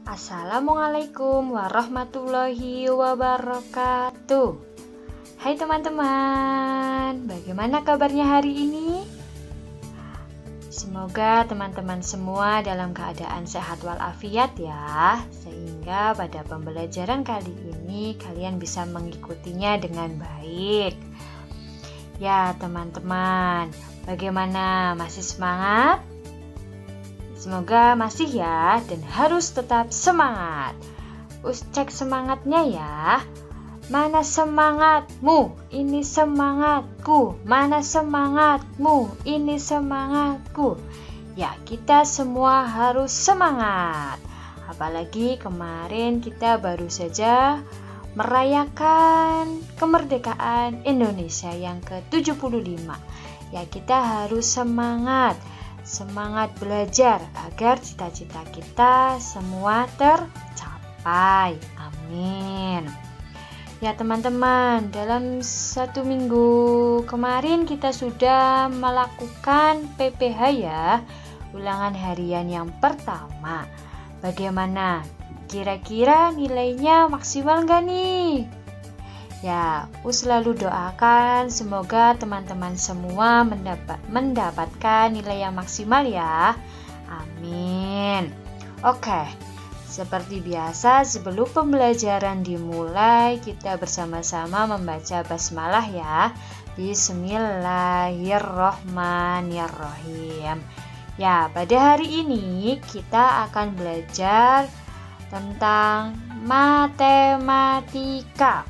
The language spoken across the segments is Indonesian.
Assalamualaikum warahmatullahi wabarakatuh. Hai teman-teman, bagaimana kabarnya hari ini? Semoga teman-teman semua dalam keadaan sehat walafiat ya, sehingga pada pembelajaran kali ini kalian bisa mengikutinya dengan baik. Ya teman-teman, bagaimana, masih semangat? Semoga masih ya, dan harus tetap semangat. Cek semangatnya ya. Mana semangatmu? Ini semangatku. Mana semangatmu? Ini semangatku. Ya, kita semua harus semangat. Apalagi kemarin kita baru saja merayakan kemerdekaan Indonesia yang ke-75. Ya, kita harus semangat. Semangat belajar agar cita-cita kita semua tercapai. Amin. Ya teman-teman, dalam 1 minggu kemarin kita sudah melakukan PPH ya, ulangan harian yang pertama. Bagaimana? Kira-kira nilainya maksimal nggak nih? Ya, selalu doakan semoga teman-teman semua mendapatkan nilai yang maksimal ya. Amin. Oke, seperti biasa sebelum pembelajaran dimulai, kita bersama-sama membaca basmalah ya. Bismillahirrohmanirrohim. Ya, pada hari ini kita akan belajar tentang matematika.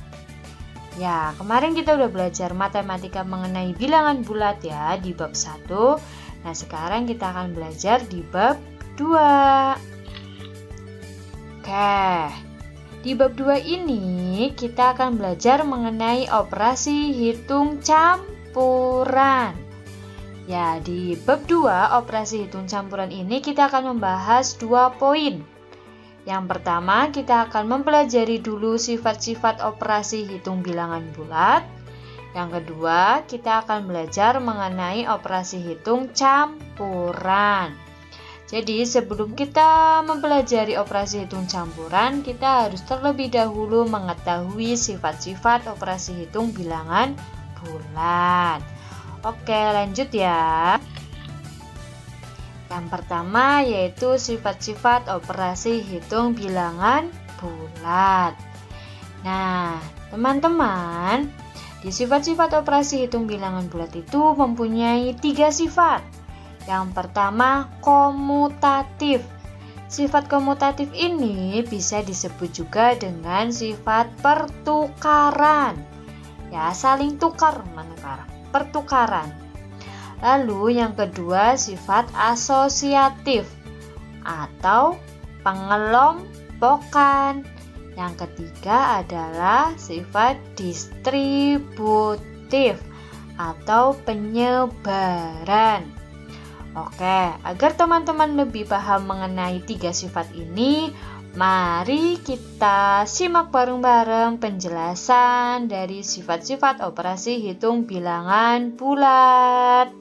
Ya, kemarin kita udah belajar matematika mengenai bilangan bulat ya di bab 1. Nah, sekarang kita akan belajar di bab 2. Oke. Di bab 2 ini kita akan belajar mengenai operasi hitung campuran. Ya, di bab 2 operasi hitung campuran ini kita akan membahas 2 poin. Yang pertama, kita akan mempelajari dulu sifat-sifat operasi hitung bilangan bulat. Yang kedua, kita akan belajar mengenai operasi hitung campuran. Jadi, sebelum kita mempelajari operasi hitung campuran, kita harus terlebih dahulu mengetahui sifat-sifat operasi hitung bilangan bulat. Oke, lanjut ya. Yang pertama yaitu sifat-sifat operasi hitung bilangan bulat. Nah, teman-teman, di sifat-sifat operasi hitung bilangan bulat itu mempunyai 3 sifat. Yang pertama, komutatif. Sifat komutatif ini bisa disebut juga dengan sifat pertukaran. Ya, saling tukar menukar, pertukaran. Lalu yang kedua sifat asosiatif atau pengelompokan. Yang ketiga adalah sifat distributif atau penyebaran. Oke, agar teman-teman lebih paham mengenai 3 sifat ini, mari kita simak bareng-bareng penjelasan dari sifat-sifat operasi hitung bilangan bulat.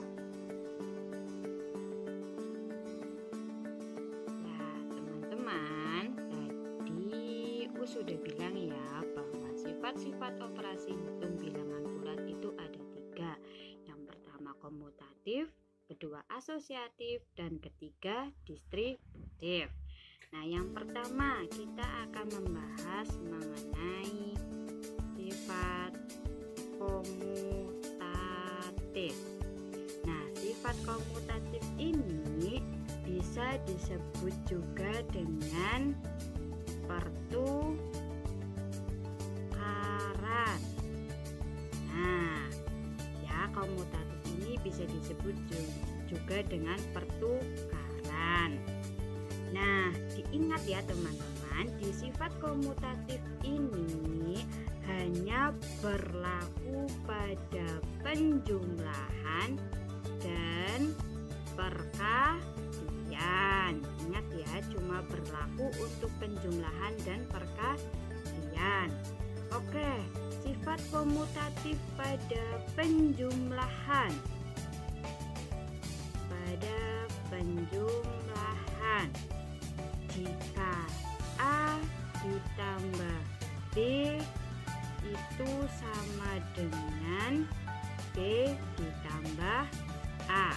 Sudah bilang ya bahwa sifat-sifat operasi hitung bilangan bulat itu ada 3. Yang pertama komutatif, kedua asosiatif, dan ketiga distributif. Nah, yang pertama kita akan membahas mengenai sifat komutatif. Nah, sifat komutatif ini bisa disebut juga dengan pertukaran. Nah, ya komutatif ini bisa disebut juga dengan pertukaran. Nah, diingat ya teman-teman, di sifat komutatif ini hanya berlaku pada penjumlahan dan perkalian. Ingat ya, cuma berlaku untuk penjumlahan dan perkalian. Oke, sifat komutatif pada penjumlahan. Jika ditambah B itu sama dengan B ditambah A.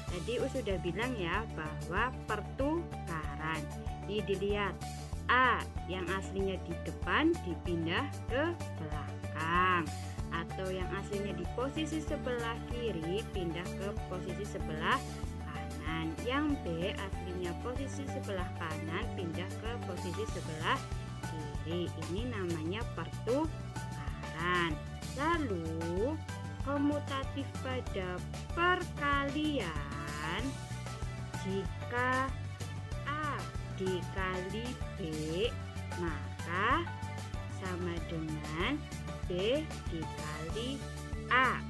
Tadi sudah bilang ya bahwa pertukaran. Ini dilihat, A yang aslinya di depan dipindah ke belakang, atau yang aslinya di posisi sebelah kiri pindah ke posisi sebelah kanan. Yang B aslinya posisi sebelah kanan pindah ke posisi sebelah kiri. Ini namanya pertukaran. Lalu komutatif pada perkalian, jika A dikali B maka sama dengan B dikali A.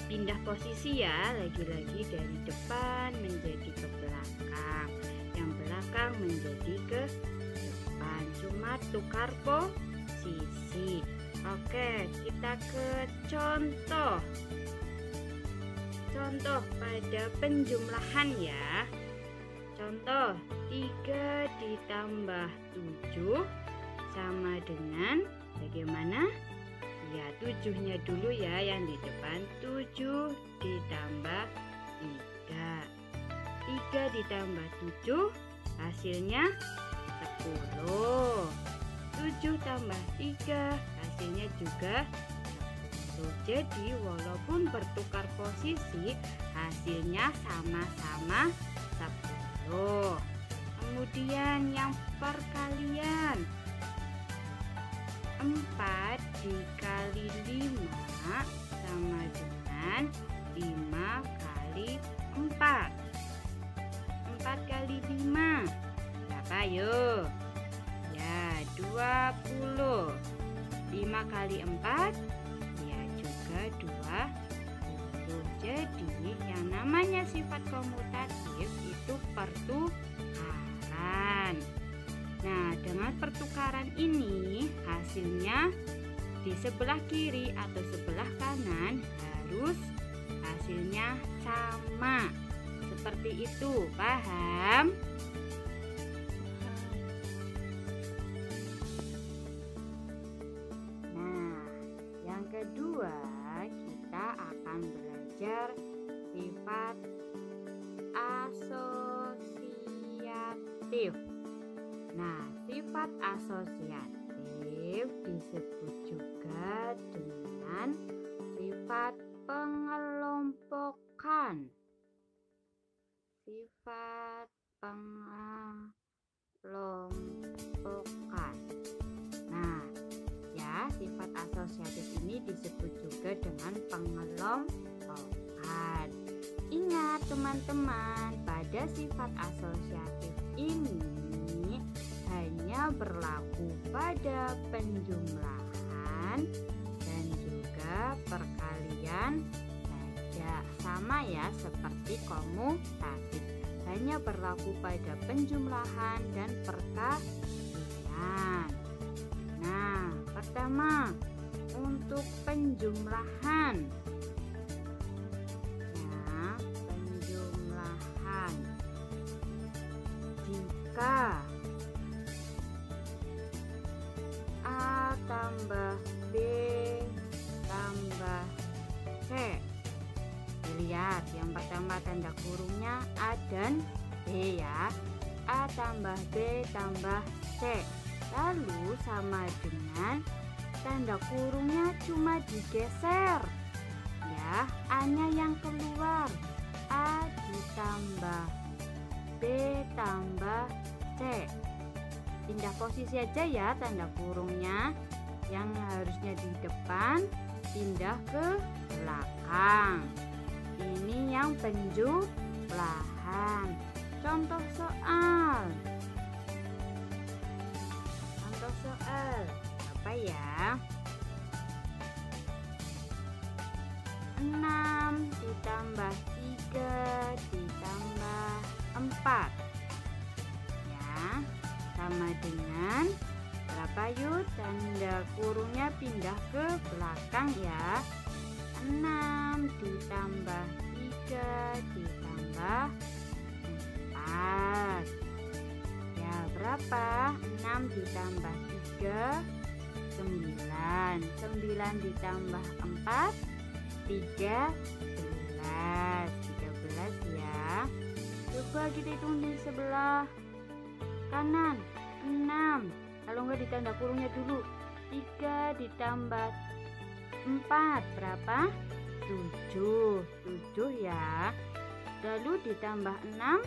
Pindah posisi ya, lagi-lagi dari depan menjadi ke belakang, yang belakang menjadi ke depan, cuma tukar posisi. Oke, kita ke contoh pada penjumlahan ya. Contoh 3 ditambah 7 sama dengan bagaimana? Ya, 7-nya dulu ya yang di depan. 7 ditambah 3. 3 ditambah 7 hasilnya 10. 7 tambah 3 hasilnya juga 10. Jadi walaupun bertukar posisi hasilnya sama-sama 10. Kemudian yang perkalian, 4 dikali 5 sama dengan 5 kali 4. 4 kali 5 berapa yuk? Ya, 20. 5 kali 4 ya juga 20. Jadi yang namanya sifat komutatif itu pertukaran. Nah, dengan pertukaran ini hasilnya di sebelah kiri atau sebelah kanan harus hasilnya sama. Seperti itu, paham? Nah, yang kedua kita akan belajar sifat asosiatif. Nah, sifat asosiatif disebut juga dengan sifat pengelompokan. Sifat pengelompokan. Nah, ya, sifat asosiatif ini disebut juga dengan pengelompokan. Ingat teman-teman, pada sifat asosiatif ini hanya berlaku pada penjumlahan dan juga perkalian saja. Sama ya seperti komutatif, hanya berlaku pada penjumlahan dan perkalian. Nah, pertama untuk penjumlahan. Nah, penjumlahan. Jika A tambah B tambah C. Lihat, yang pertama tanda kurungnya A dan B ya. A tambah B tambah C. Lalu sama dengan tanda kurungnya cuma digeser. Ya, A-nya yang keluar. A ditambah B tambah C. Pindah posisi aja ya tanda kurungnya. Yang harusnya di depan pindah ke belakang. Ini yang penjumlahan. Contoh soal. Apa ya? 6 ditambah 3 ditambah 4. Ya, sama dengan berapa yuk? Tanda kurungnya pindah ke belakang ya. 6 ditambah 3 ditambah 4. Ya, berapa? berapa? 6 ditambah 3, 9. 9 ditambah 4, 13. 13 ya. Coba kita hitung di sebelah kanan. 6. Kalau enggak ditanda kurungnya dulu. 3 ditambah 4 berapa? 7. 7 ya. Lalu ditambah 6,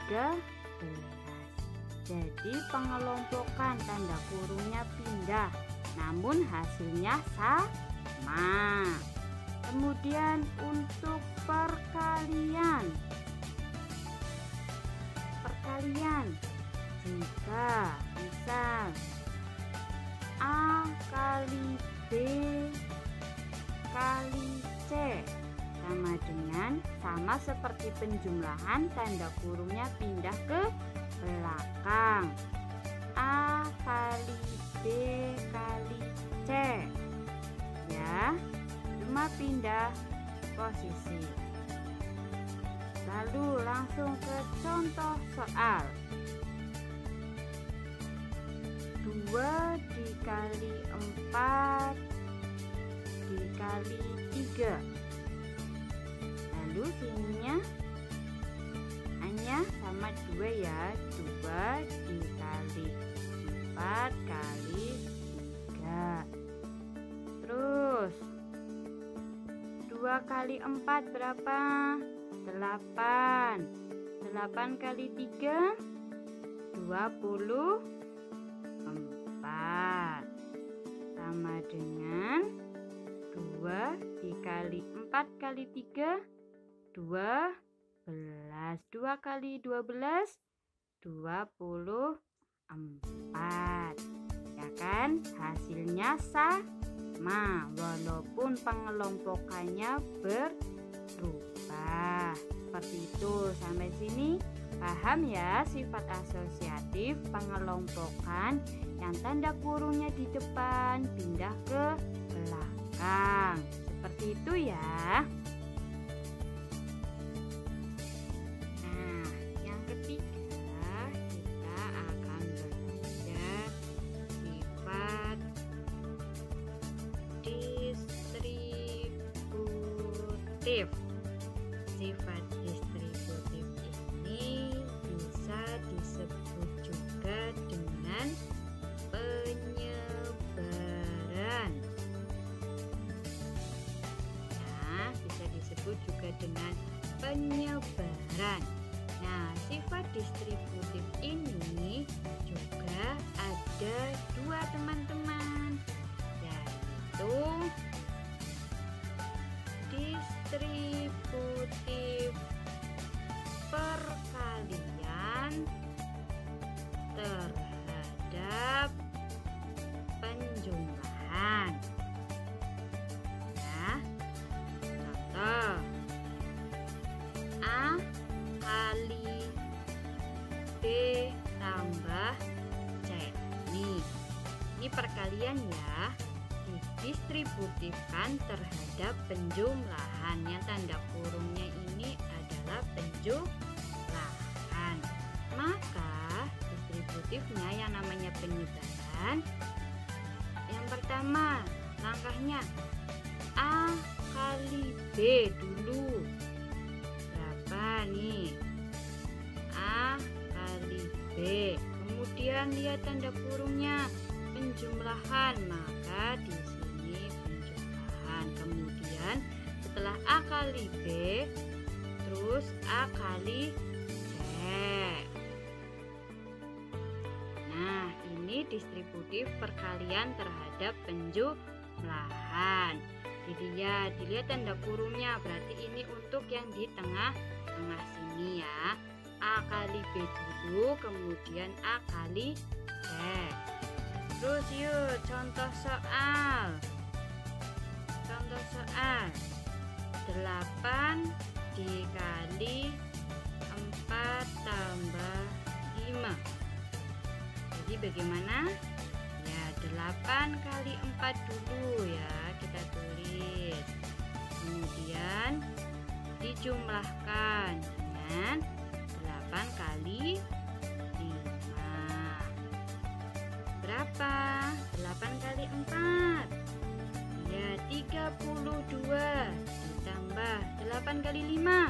13. Jadi pengelompokan tanda kurungnya pindah, namun hasilnya sama. Kemudian untuk perkalian, jika misal A kali B kali C sama seperti penjumlahan, tanda kurungnya pindah ke belakang. A kali B kali C ya, cuma pindah posisi. Lalu langsung ke contoh soal. 2 dikali 4 dikali 3. Lalu sininya hanya sama 2 ya. 2 dikali 4 kali 3. Terus 2 kali 4 berapa? 8. 8 kali 3 24, sama dengan 2 dikali 4 kali 3 12. 2 kali 12 24, ya kan? Hasilnya sama walaupun pengelompokannya berubah. Seperti itu. Sampai sini paham ya sifat asosiatif pengelompokan yang tanda kurungnya di depan pindah ke belakang. Seperti itu ya. Nah, yang ketiga kita akan belajar sifat distributif. Sifat distributif ini bisa disebut juga dengan penyebaran. Nah, bisa disebut juga dengan penyebaran. Nah, sifat distributif ini juga ada 2 teman-teman, yaitu distributif perkalian terhadap penjumlahan. Ya, contoh A kali B tambah C. Ini perkalian ya, didistributifkan terhadap penjumlahan. Yang tanda kurungnya ini adalah penjumlahan. Maka distributifnya yang namanya penyebaran, yang pertama langkahnya A kali B dulu. Berapa nih? A kali B. Kemudian lihat tanda kurungnya penjumlahan, maka di sini penjumlahan. Kemudian setelah A kali B, terus A kali C. Nah, ini distributif perkalian terhadap penjumlahan. Dilihat tanda kurungnya, berarti ini untuk yang di tengah-tengah sini ya. A kali B dulu, kemudian A kali C. Terus yuk contoh soal. 8 dikali 4 tambah 5. Jadi bagaimana? Ya, 8 kali 4 dulu ya, kita tulis. Kemudian dijumlahkan dengan 8 kali 5. berapa? 8 kali 4. Ya, 32 ditambah 8 kali 5.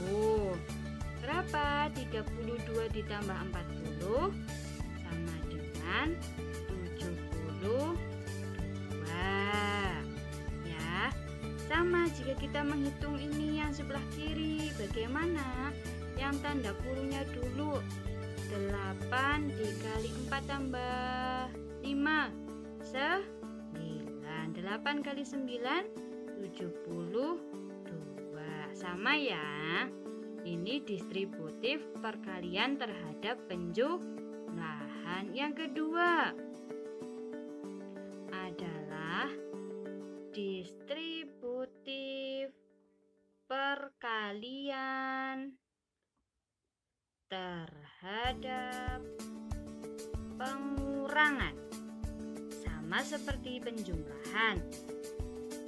40. Berapa? 32 ditambah 40 sama dengan 72. Ya, sama jika kita menghitung ini yang sebelah kiri. Bagaimana? Yang tanda kurungnya dulu. 8 dikali 4 tambah 5 9. 8 kali 9 72. Sama ya. Ini distributif perkalian terhadap penjumlahan. Yang kedua adalah distributif perkalian terhadap pengurangan. Sama seperti penjumlahan.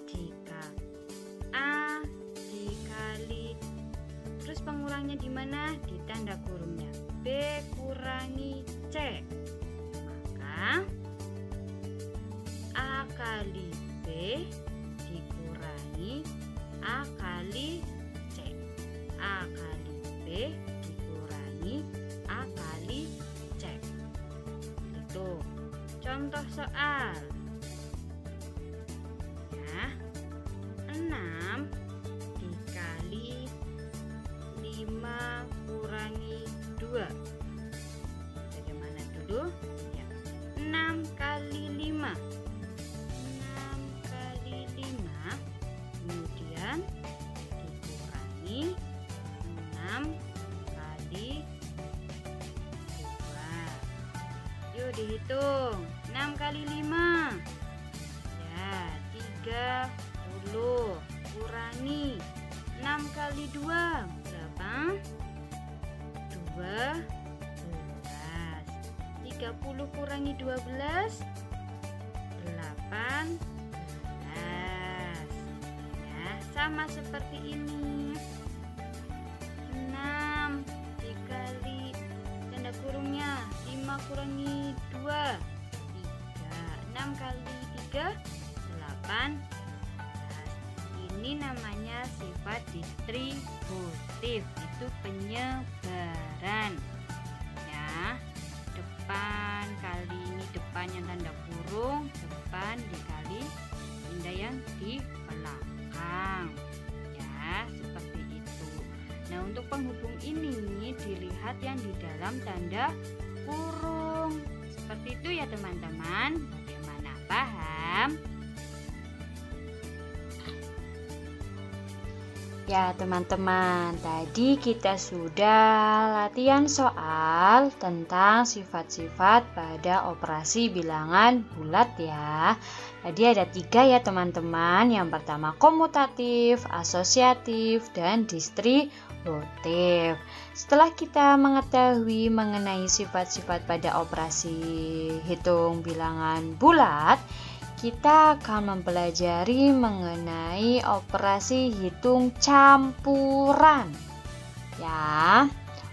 Jika A dikali, terus pengurangnya di mana? Di tanda kurungnya. B kurangi C. Maka A kali B dikurangi A kali C. A kali B dikurangi A kali C. Itu contoh soal. Ya, 6 dikali 5 kurangi 2. Bagaimana dulu? Ya, 6 kali 5. 6 kali 5 kemudian dikurangi 6 kali 2. Yuk dihitung. 6 kali 5. Ya, 30 kurangi 6 kali 2 berapa? 12. 30 kurangi 12 18. Ya, sama seperti ini. 6 dikali tanda kurungnya 5 kurangi 2 3. 6 kali 3 18. Ini namanya sifat distributif, itu penyebaran. Ya, depan kali ini depan yang tanda kurung, depan dikali benda yang di belakang. Ya, seperti itu. Nah, untuk penghubung ini dilihat yang di dalam tanda kurung. Seperti itu ya teman-teman. Bagaimana, paham? Ya teman-teman, tadi kita sudah latihan soal tentang sifat-sifat pada operasi bilangan bulat ya. Tadi ada 3 ya teman-teman. Yang pertama komutatif, asosiatif, dan distributif. Setelah kita mengetahui mengenai sifat-sifat pada operasi hitung bilangan bulat, kita akan mempelajari mengenai operasi hitung campuran. Ya,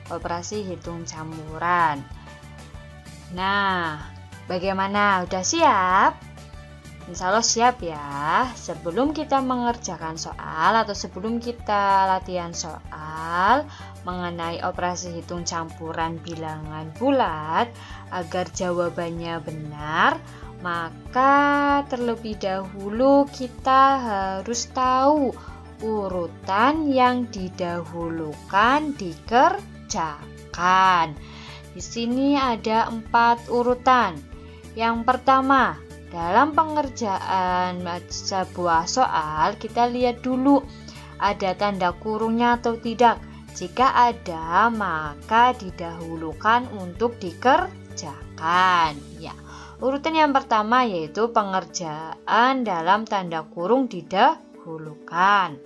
operasi hitung campuran. Nah, bagaimana? Udah siap? Insya Allah siap ya. Sebelum kita mengerjakan soal atau sebelum kita latihan soal mengenai operasi hitung campuran bilangan bulat, agar jawabannya benar, maka terlebih dahulu kita harus tahu urutan yang didahulukan dikerjakan. Di sini ada 4 urutan. Yang pertama, dalam pengerjaan sebuah soal, kita lihat dulu ada tanda kurungnya atau tidak. Jika ada, maka didahulukan untuk dikerjakan. Ya. Urutan yang pertama yaitu pengerjaan dalam tanda kurung didahulukan.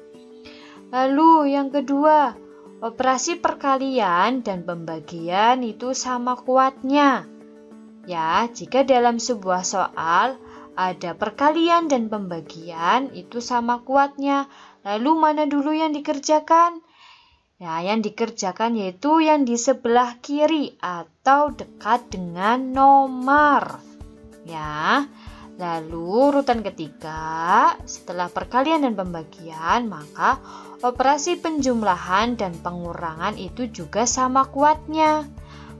Lalu yang kedua, operasi perkalian dan pembagian itu sama kuatnya. Ya, jika dalam sebuah soal ada perkalian dan pembagian itu sama kuatnya. Lalu mana dulu yang dikerjakan? Ya, yang dikerjakan yaitu yang di sebelah kiri atau dekat dengan nomor. Ya. Lalu urutan ketiga, setelah perkalian dan pembagian, maka operasi penjumlahan dan pengurangan itu juga sama kuatnya.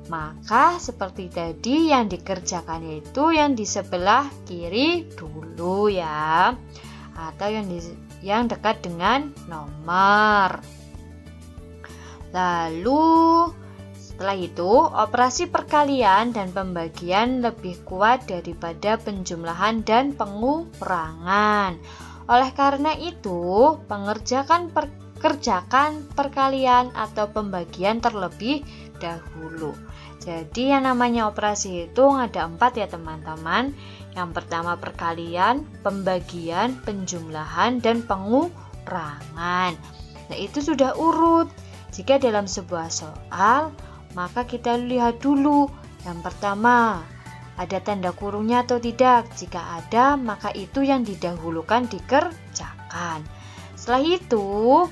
Maka seperti tadi yang dikerjakan yaitu yang di sebelah kiri dulu ya, atau yang dekat dengan nomor. Lalu setelah itu, operasi perkalian dan pembagian lebih kuat daripada penjumlahan dan pengurangan. Oleh karena itu, kerjakan perkalian atau pembagian terlebih dahulu. Jadi yang namanya operasi hitung ada 4 ya teman-teman. Yang pertama perkalian, pembagian, penjumlahan, dan pengurangan. Nah itu sudah urut. Jika dalam sebuah soal, maka kita lihat dulu. Yang pertama, ada tanda kurungnya atau tidak? Jika ada, maka itu yang didahulukan dikerjakan. Setelah itu,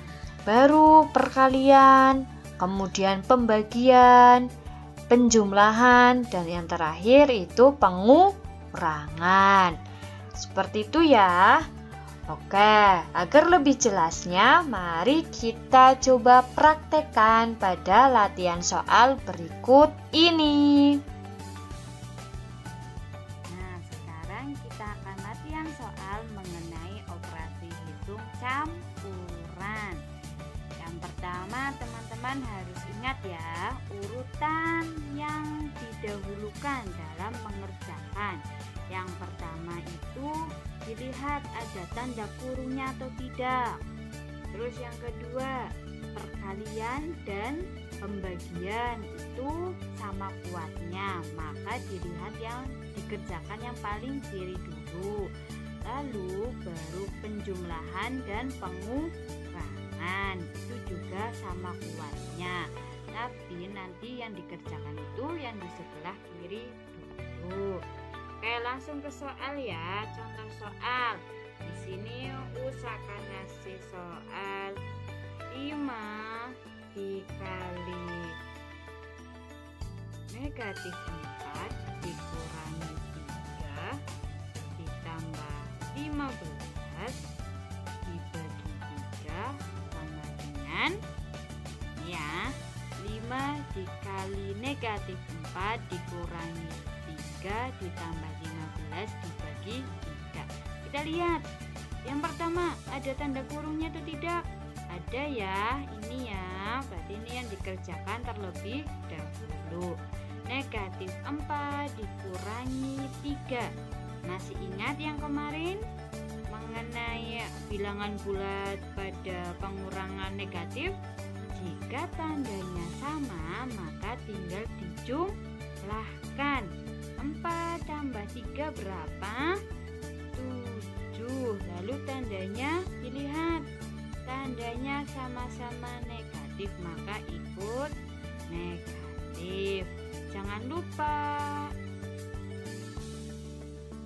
baru perkalian, kemudian pembagian, penjumlahan, dan yang terakhir itu pengurangan. Seperti itu ya. Oke, agar lebih jelasnya, mari kita coba praktekkan pada latihan soal berikut ini. Nah, sekarang kita akan latihan soal mengenai operasi hitung campuran. Yang pertama, teman-teman harus ingat ya, urutan yang didahulukan dalam mengerjakan. Yang pertama itu dilihat ada tanda kurungnya atau tidak. Terus yang kedua, perkalian dan pembagian itu sama kuatnya, maka dilihat yang dikerjakan yang paling kiri dulu. Lalu baru penjumlahan dan pengurangan itu juga sama kuatnya, tapi nanti yang dikerjakan itu yang di sebelah kiri dulu. Oke, langsung ke soal ya. Contoh soal. Di sini usahakan ngasih soal 5 dikali negatif 4 dikurangi 3 ditambah 15 dibagi 3 sama dengan ya 5 dikali negatif 4 dikurangi 3 ditambah 15 dibagi 3. Kita lihat. Yang pertama, ada tanda kurungnya atau tidak? Ada ya, ini ya. Berarti ini yang dikerjakan terlebih dahulu. Negatif 4 dikurangi 3. Masih ingat yang kemarin? Mengenai bilangan bulat pada pengurangan negatif? Jika tandanya sama, maka tinggal dijumlahkan. 4 tambah 3 berapa? 7. Lalu tandanya dilihat. Tandanya sama-sama negatif, maka ikut negatif. Jangan lupa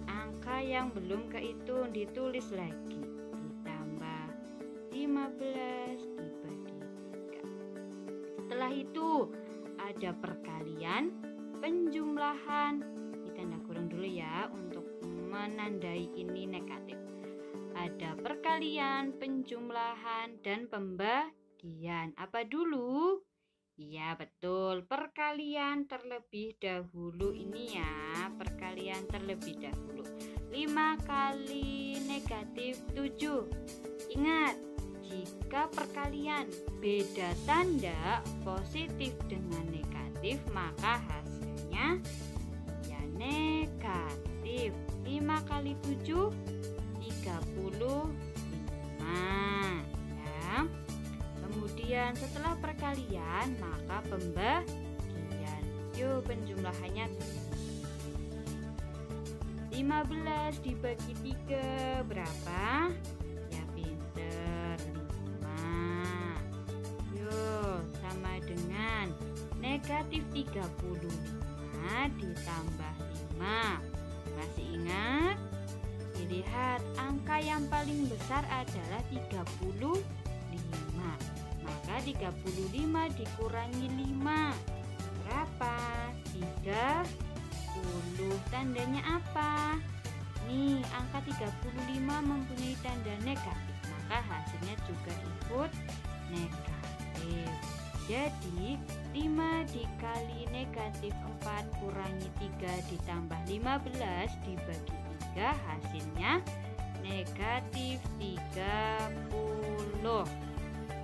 angka yang belum kehitung ditulis lagi. Ditambah 15 dibagi 3. Setelah itu ada perkalian, penjumlahan, ditanda kurung dulu ya untuk menandai ini negatif. Ada perkalian, penjumlahan, dan pembagian. Apa dulu? Iya betul, perkalian terlebih dahulu ini ya, perkalian terlebih dahulu. 5 kali negatif 7. Ingat, jika perkalian beda tanda positif dengan negatif, maka hasilnya ya negatif. 5 kali 7 35 ya. Kemudian setelah perkalian maka pembagian. Yuk penjumlahannya 15 dibagi 3 berapa? Ya pinter 5. Yuk sama dengan negatif 35 ditambah 5. Masih ingat? Dilihat angka yang paling besar adalah 35. Maka Maka 35 dikurangi 5 berapa? 30. Tandanya apa? Nih, angka 35 mempunyai tanda negatif, maka hasilnya juga ikut negatif. Jadi 5 dikali negatif 4 kurangi 3 ditambah 15 dibagi 3 hasilnya negatif 30.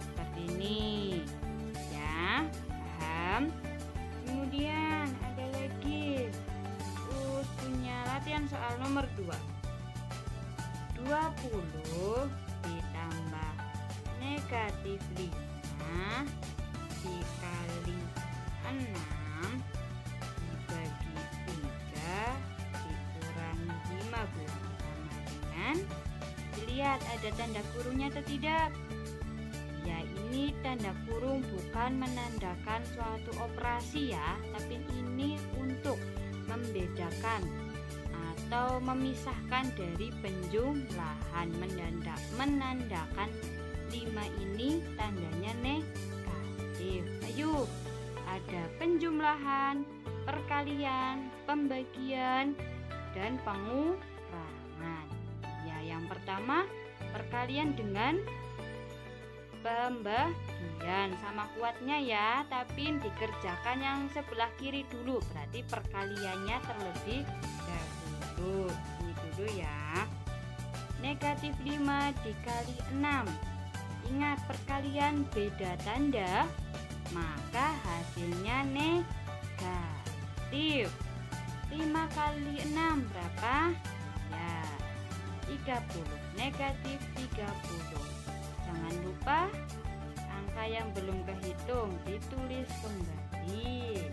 Seperti ini ya, paham? Kemudian ada lagi punya latihan soal nomor 2. 20 ditambah negatif 5 dikali 6 dibagi 3 dikurangi 15 sama dengan, dilihat ada tanda kurungnya atau tidak? Ya, ini tanda kurung bukan menandakan suatu operasi ya, tapi ini untuk membedakan atau memisahkan dari penjumlahan, menandakan 5 ini tandanya negatif. Ayo, ada penjumlahan, perkalian, pembagian, dan pengurangan. Ya, yang pertama perkalian dengan pembagian, sama kuatnya ya, tapi dikerjakan yang sebelah kiri dulu, berarti perkaliannya terlebih dahulu. Ini dulu ya. Negatif 5 dikali 6. Ingat, perkalian beda tanda, maka hasilnya negatif. 5 kali 6 berapa? Ya, 30. Negatif 30. Jangan lupa angka yang belum kehitung ditulis kembali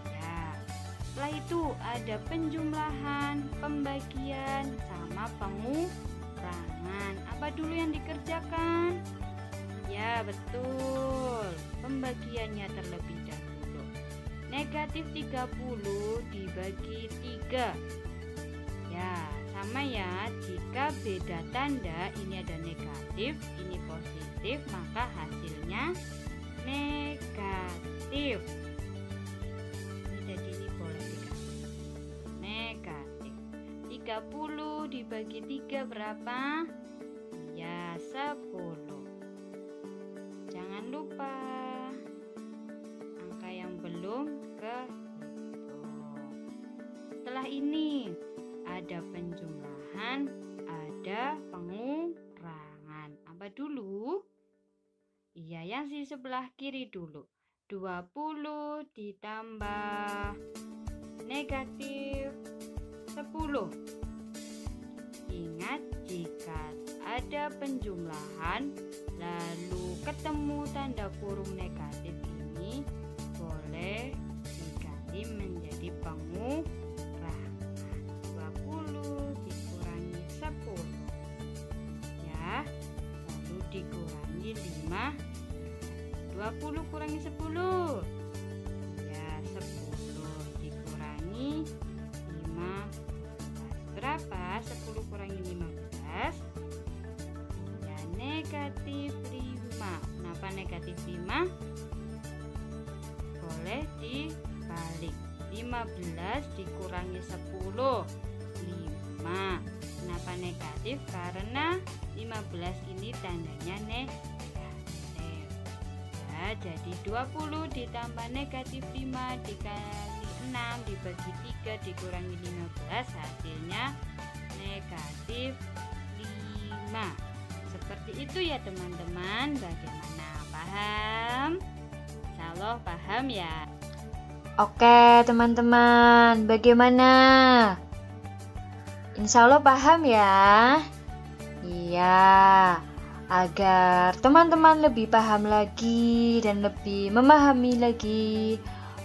ya. Setelah itu ada penjumlahan, pembagian, sama pengurangan. Apa dulu yang dikerjakan? Ya, betul, pembagiannya terlebih dahulu. Negatif 30 dibagi 3. Ya, sama ya, jika beda tanda, ini ada negatif, ini positif, maka hasilnya negatif. Jadi ini boleh dikasih negatif. 30 dibagi 3 berapa? Ya, 10. Jangan lupa angka yang belum kehitung. Setelah ini ada penjumlahan, ada pengurangan. Apa dulu? Iya, yang di sebelah kiri dulu. 20 ditambah negatif 10. Ingat, jika ada penjumlahan lalu ketemu tanda kurung negatif ini, boleh diganti menjadi pengurangan. 20 dikurangi 10 ya, lalu dikurangi 5. 20 kurangi 10 ya, 10 dikurangi 15 berapa? 10 kurangi 15 ya, negatif 5. Kenapa negatif 5? Boleh dibalik. 15 dikurangi 10 5. Kenapa negatif? Karena 15 ini tandanya negatif ya, jadi 20 ditambah negatif 5 dikali 6 dibagi 3 dikurangi 15 hasilnya negatif 5. Seperti itu ya teman-teman. Bagaimana, paham? Insyaallah paham ya. Oke teman-teman, bagaimana? Insya Allah paham ya? Iya, agar teman-teman lebih paham lagi dan lebih memahami lagi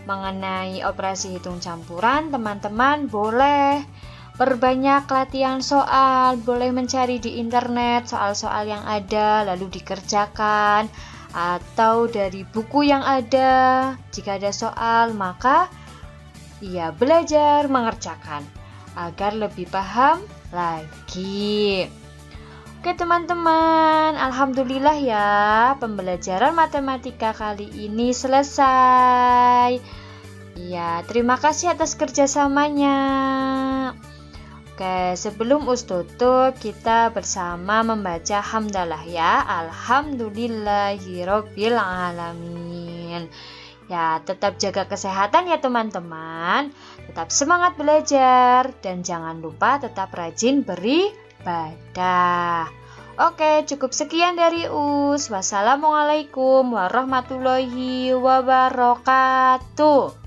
mengenai operasi hitung campuran, teman-teman boleh perbanyak latihan soal, boleh mencari di internet soal-soal yang ada lalu dikerjakan, atau dari buku yang ada. Jika ada soal, maka ia belajar mengerjakan agar lebih paham lagi. Oke teman-teman, alhamdulillah ya, pembelajaran matematika kali ini selesai. Ya, terima kasih atas kerjasamanya. Oke, sebelum Us tutup, kita bersama membaca hamdalah ya. Alhamdulillahirabbil alamin. Ya, tetap jaga kesehatan ya teman-teman. Tetap semangat belajar dan jangan lupa tetap rajin beribadah. Oke, cukup sekian dari Us. Wassalamualaikum warahmatullahi wabarakatuh.